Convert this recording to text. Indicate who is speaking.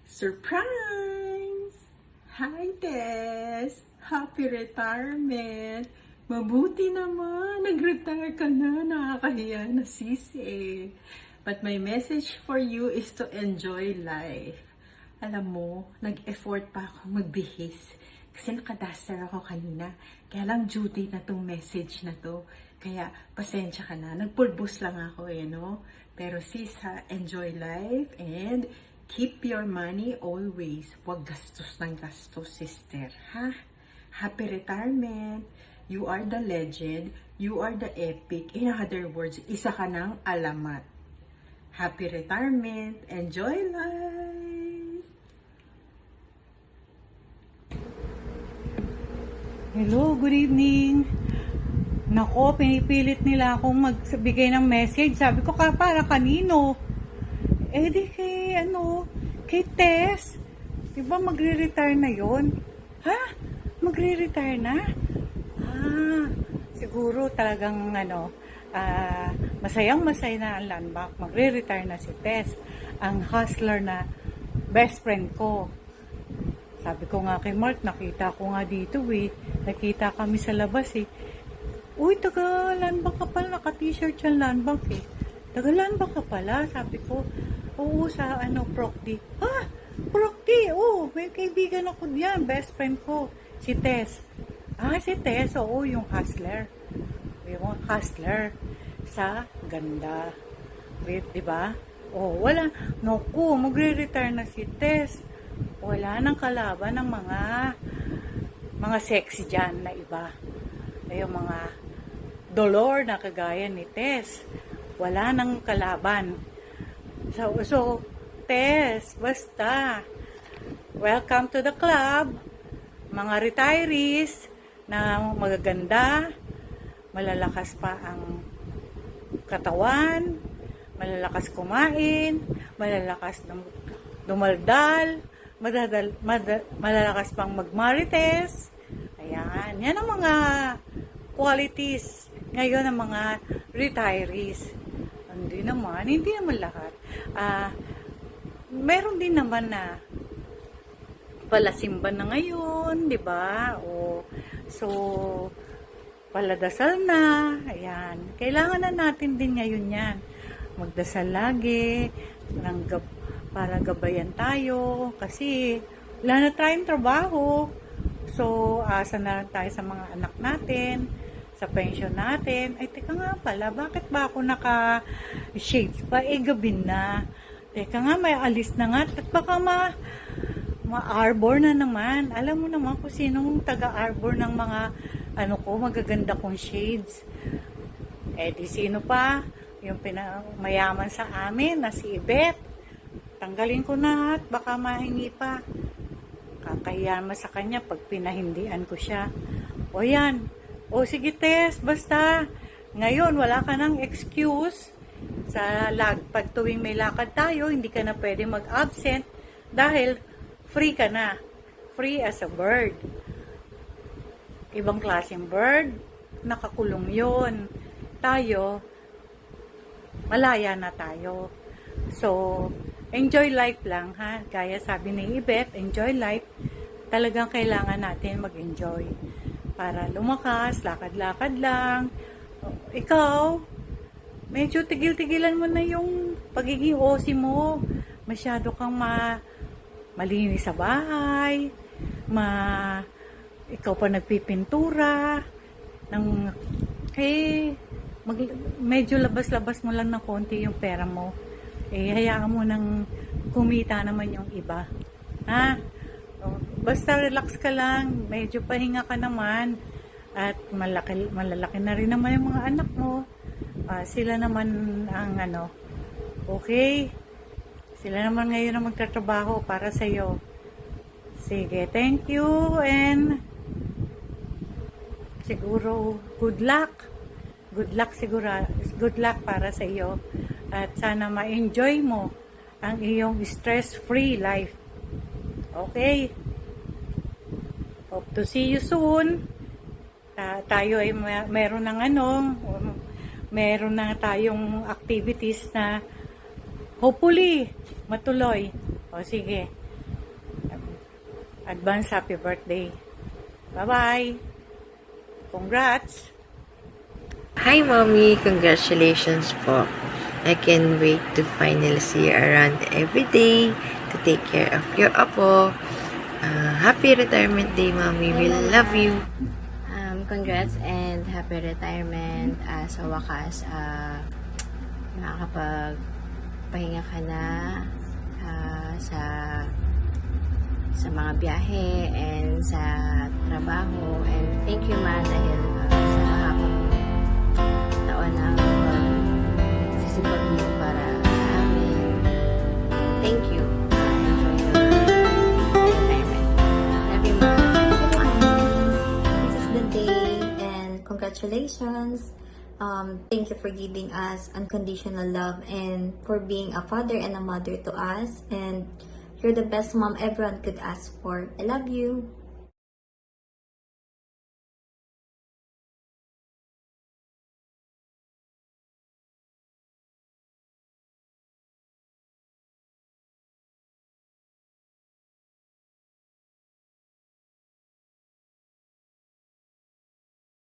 Speaker 1: Surprise! Hi, Tess! Happy retirement! Mabuti naman! Nag-retire ka na! Nakakahiya na sisi. But my message for you is to enjoy life. Alam mo, nag-effort pa ako magbihis. Kasi nakadaster ako kanina. Kaya lang duty na tong message na to. Kaya pasensya ka na. Nagpulbos lang ako no? Pero sis ha, enjoy life and keep your money always. Huwag gastos ng gastos, sister. Ha? Happy retirement. You are the legend. You are the epic. In other words, isa ka ng alamat. Happy retirement. Enjoy life.
Speaker 2: Hello, good evening. Nako, pinipilit nila akong magbigay ng message. Sabi ko, para kanino? Eh di kay Tess. Diba magre-retire na yon? Ha? Magre-retire na? Siguro talagang masayang-masaya na ang landmark. Magre-retire na si Tess. Ang hustler na best friend ko. Sabi ko nga kay Mark, nakita ko nga dito Nakita kami sa labas Uy, taga landmark ka pala. Naka-t-shirt yung landmark Taga landmark ka pala. Sabi ko, oo, sa Procty. Procty, may kaibigan ako diyan, best friend ko, si Tess. Si Tess, oo, yung hustler. Yung hustler sa ganda. Wait, diba? Wala. Naku, magre-retire na si Tess. Wala nang kalaban ng mga sexy dyan na iba. Yung mga dolor na kagaya ni Tess. Wala nang kalaban. So, Tess, basta. Welcome to the club. Mga retirees na magaganda, malalakas pa ang katawan, malalakas kumain, malalakas dumaldal, malalakas pang magmarites. Ayan, yan ang mga qualities ngayon ng mga retirees. Hindi naman lahat. Meron din naman na palasimban na ngayon, di ba? So, paladasal na. Ayan. Kailangan na natin din ngayon yan. Magdasal lagi. Para gabayan tayo. Kasi, wala na tayong trabaho. So, asa na lang tayo sa mga anak natin. Sa pension natin. Ay, teka nga pala, bakit ba ako naka-shades pa? Gabi na. Teka nga, may alis na nga. At baka ma-arbor na naman. Alam mo naman kung sinong taga-arbor ng mga magaganda kong shades. Di sino pa? Yung mayaman sa amin na si Ibet. Tanggalin ko na at baka mahingi pa. Kakahiyan sa kanya pag pinahindian ko siya. Yan. Sige Tess, basta. Ngayon, wala ka ng excuse. Pag tuwing may lakad tayo, hindi ka na pwede mag-absent dahil free ka na. Free as a bird. Ibang klaseng bird, nakakulong yun. Tayo, malaya na tayo. So, enjoy life lang, ha? Gaya sabi ni Ibet, enjoy life. Talagang kailangan natin mag-enjoy. Para lumakas, lakad-lakad lang. Ikaw, medyo tigil-tigilan mo na yung pagiging OC mo. Masyado kang malinis sa bahay. Ikaw pa nagpipintura. Medyo labas-labas mo lang ng konti yung pera mo. Hayaan mo nang kumita naman yung iba. Ha? Basta relax ka lang. Medyo pahinga ka naman. At malalaki na rin naman yung mga anak mo. Sila naman ang okay? Sila naman ngayon ang magtatrabaho para sa iyo. Sige, thank you and siguro good luck. Good luck para sa iyo. At sana ma-enjoy mo ang iyong stress-free life. Okay? Hope to see you soon. Tayo ay meron na tayong activities na hopefully matuloy. Sige. Advance happy birthday. Bye-bye. Congrats.
Speaker 3: Hi, Mommy! Congratulations po. I can wait to finally see you around every day to take care of your apo. Happy retirement day, Mommy. We love you.
Speaker 4: Congrats and happy retirement. Sa wakas, nakakapagpahinga ka na sa mga biyahe and sa trabaho. And thank you, Ma, dahil sa habang taon na sisipag mo para sa amin. Thank you. Enjoy your retirement. Love you, Ma.
Speaker 5: This is the day and congratulations. Thank you for giving us unconditional love and for being a father and a mother to us. And you're the best mom everyone could ask for. I love you.